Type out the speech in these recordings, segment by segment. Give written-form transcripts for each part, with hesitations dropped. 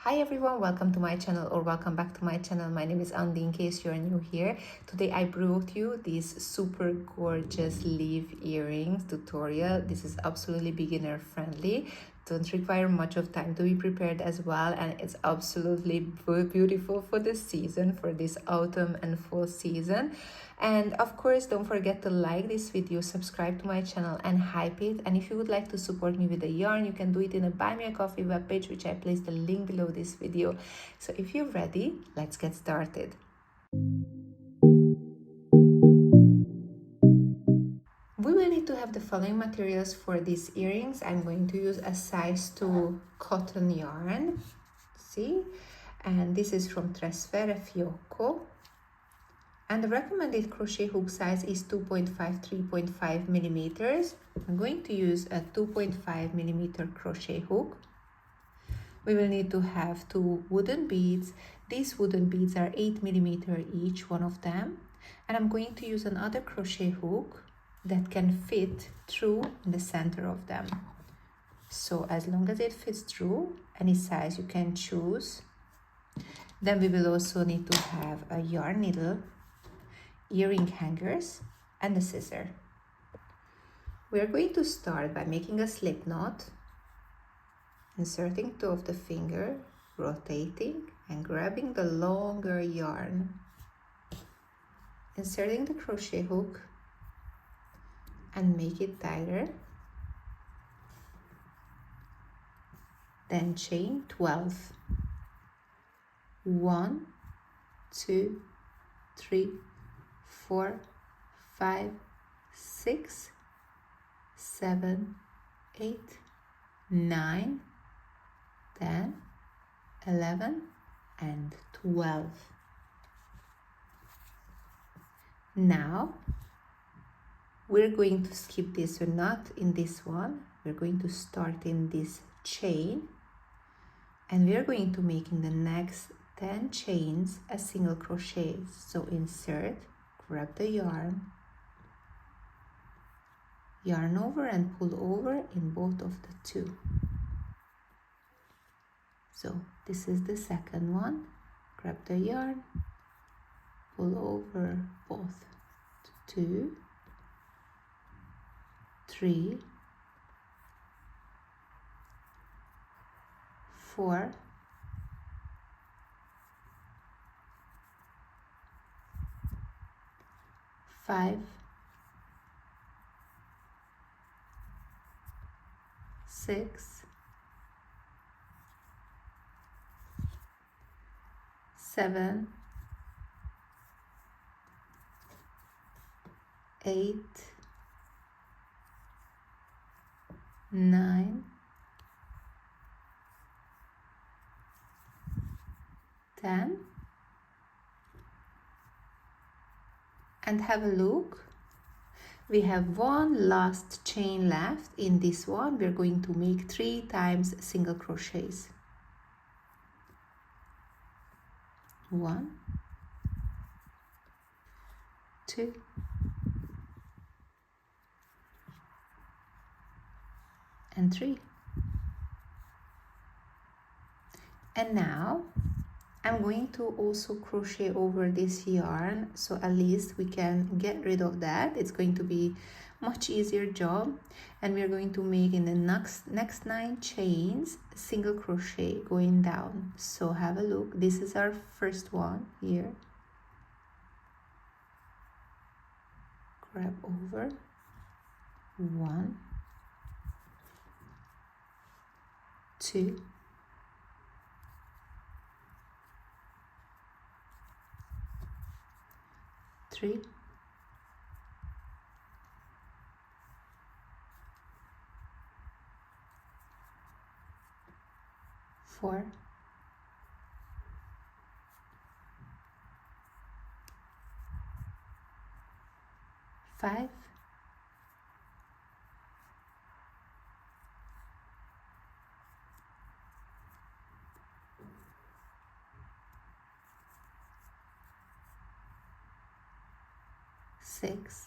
Hi everyone, welcome to my channel or welcome back to my channel. My name is Andy in case you're new here. Today I brought you this super gorgeous leaf earrings tutorial. This is absolutely beginner friendly. Don't require much of time to be prepared as well, and it's absolutely beautiful for this season, for this autumn and fall season. And of course, don't forget to like this video, subscribe to my channel and hype it. And if you would like to support me with the yarn, you can do it in a Buy Me a Coffee webpage, which I placed the link below this video. So if you're ready, let's get started. We will need to have the following materials for these earrings. I'm going to use a size 2 cotton yarn, see, and this is from Tresfere Fiocco. And the recommended crochet hook size is 2.5, 3.5 millimeters. I'm going to use a 2.5 millimeter crochet hook. We will need to have 2 wooden beads. These wooden beads are 8 millimeter each, one of them. And I'm going to use another crochet hook that can fit through in the center of them. So as long as it fits through, any size you can choose. Then we will also need to have a yarn needle, earring hangers and a scissor. We are going to start by making a slip knot, inserting toe of the finger, rotating and grabbing the longer yarn, inserting the crochet hook and make it tighter, then chain 12. 1, 2, 3, 4, 5, 6, 7, 8, 9, 10, 11, and 12. Now we're going to skip this. We're not in this one. We're going to start in this chain, and we're going to make in the next 10 chains a single crochet. So insert, grab the yarn over and pull over in both of the two. So this is the second one. Grab the yarn, pull over both. 2, 3, 4, 5, 6, 7, 8, 9, 10, and have a look. We have one last chain left. In this one we're going to make 3 times single crochets. 1, 2, 3. And now I'm going to also crochet over this yarn, so at least we can get rid of that. It's going to be much easier job, and we're going to make in the next 9 chains single crochet going down. So have a look. This is our first one here. Grab over 1, 2, 3, 4, 5, 6,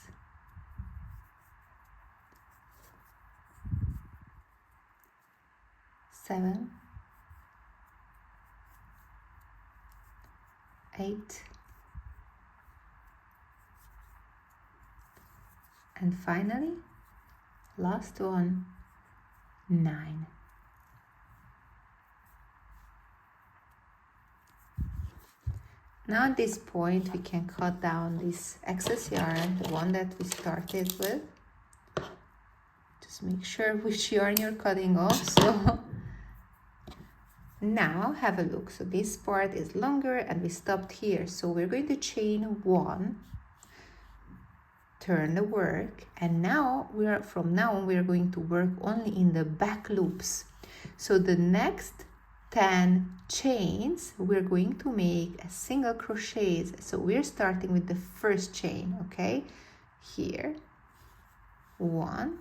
7, 8, and finally last one, 9. Now at this point we can cut down this excess yarn, the one that we started with. Just make sure which yarn you're cutting off. So now have a look. So this part is longer and we stopped here. So we're going to chain 1, turn the work, and now from now on we're going to work only in the back loops. So the next 10 chains we're going to make a single crochets. So we're starting with the first chain, okay? Here, 1,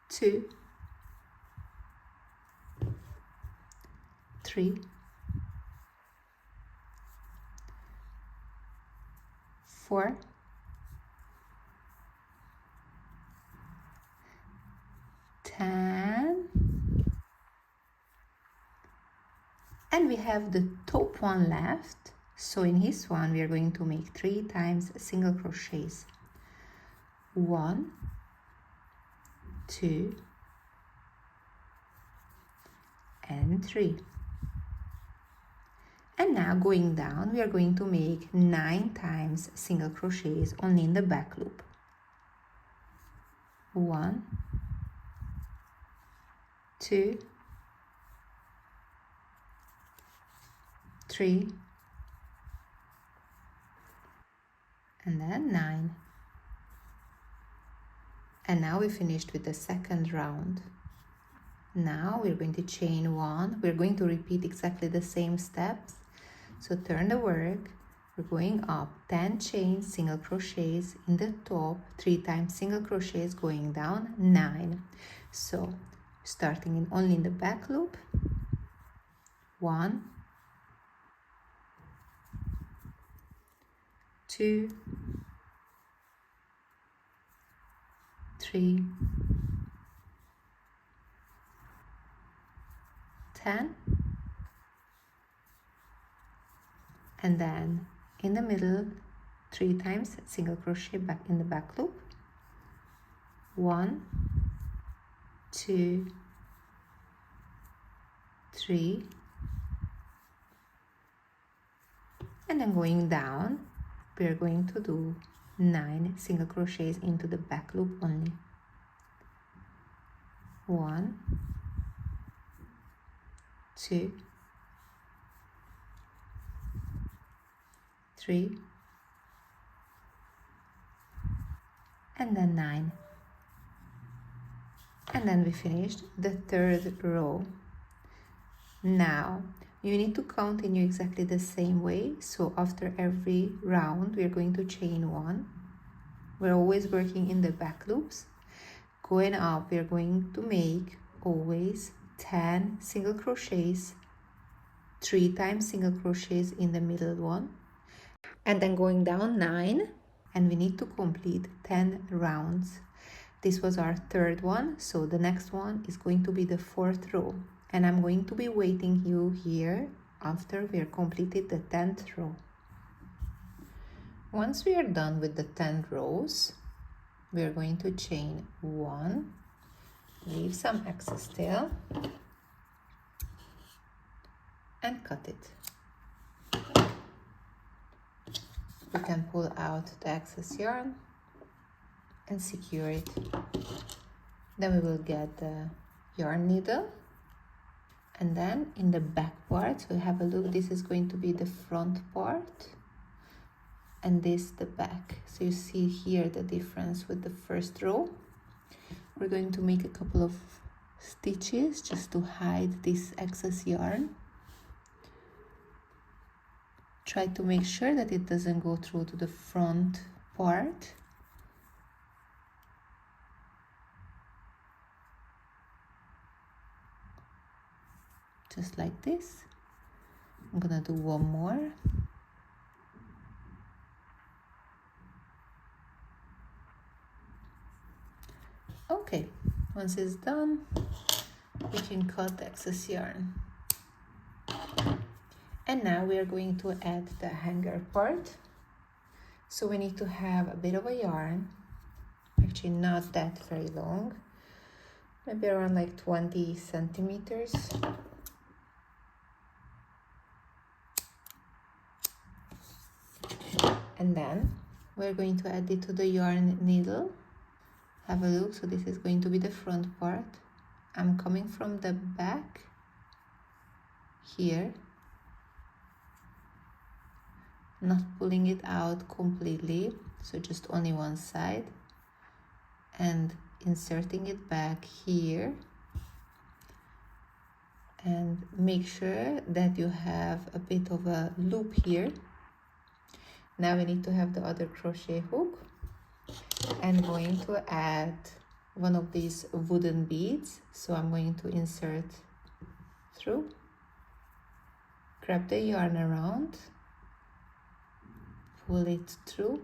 2, 3, 4, 10, and we have the top one left. So in this one we are going to make 3 times single crochets. 1, 2, and 3. And now going down we are going to make 9 times single crochets only in the back loop. 1, 2, 3, and then 9. And now we finished with the second round. Now we're going to chain 1. We're going to repeat exactly the same steps. So turn the work. We're going up 10 chains, single crochets in the top, 3 times single crochets, going down 9. So starting only in the back loop. 1, 2, 3, 10, and then in the middle 3 times single crochet back in the back loop. 1, 2, 3, and then going down we are going to do 9 single crochets into the back loop only. 1, 2, 3, and then 9. And then we finished the third row. Now you need to continue exactly the same way. So after every round we are going to chain 1. We're always working in the back loops. Going up we are going to make always 10 single crochets, 3 times single crochets in the middle one, and then going down 9, and we need to complete 10 rounds. This was our third one, so the next one is going to be the 4th row, and I'm going to be waiting you here after we are completed the 10th row. Once we are done with the 10 rows, we are going to chain 1, leave some excess tail, and cut it. You can pull out the excess yarn and secure it. Then we will get the yarn needle, and then in the back part, so have a look, this is going to be the front part and this the back. So you see here the difference with the first row. We're going to make a couple of stitches just to hide this excess yarn. Try to make sure that it doesn't go through to the front part. Just like this. I'm gonna do one more. Okay, once it's done, we can cut the excess yarn. And now we are going to add the hanger part. So we need to have a bit of a yarn, actually not that very long, maybe around like 20 centimeters. And then we're going to add it to the yarn needle. Have a look, so this is going to be the front part. I'm coming from the back here, not pulling it out completely, so just only one side, and inserting it back here. And make sure that you have a bit of a loop here. Now we need to have the other crochet hook, and going to add one of these wooden beads. So I'm going to insert through, grab the yarn around, pull it through,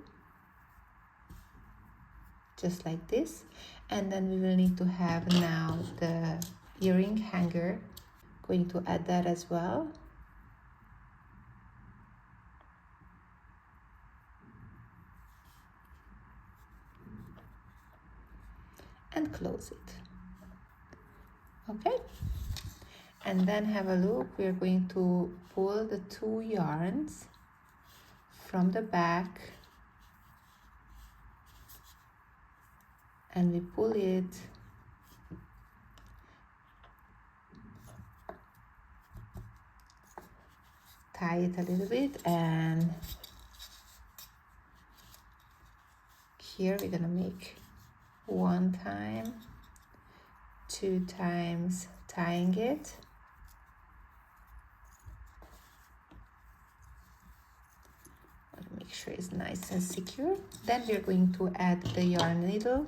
just like this. And then we will need to have now the earring hanger. Going to add that as well. And close it. Okay, and then have a look. We're going to pull the two yarns from the back, and we pull it tie it a little bit, and here we're gonna make one time, two times tying it, make sure it's nice and secure. Then we're going to add the yarn needle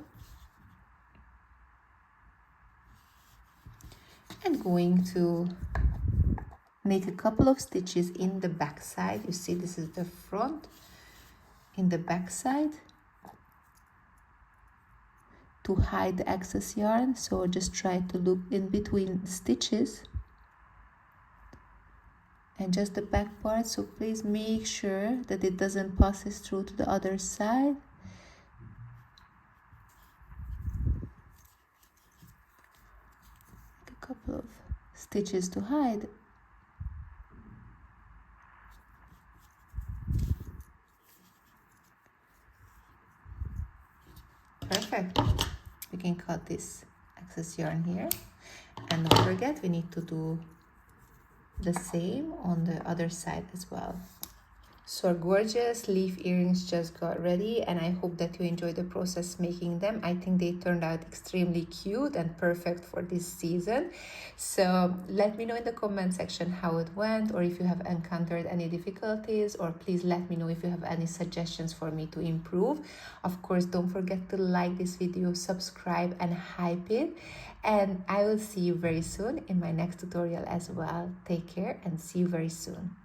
and going to make a couple of stitches in the back side. You see, this is the front, in the back side, to hide the excess yarn. So just try to loop in between the stitches and just the back part. So please make sure that it doesn't pass through to the other side. A couple of stitches to hide. Perfect. We can cut this excess yarn here, and don't forget we need to do the same on the other side as well. So our gorgeous leaf earrings just got ready, and I hope that you enjoyed the process making them. I think they turned out extremely cute and perfect for this season. So let me know in the comment section how it went, or if you have encountered any difficulties, or please let me know if you have any suggestions for me to improve. Of course, don't forget to like this video, subscribe and hype it, and I will see you very soon in my next tutorial as well. Take care and see you very soon.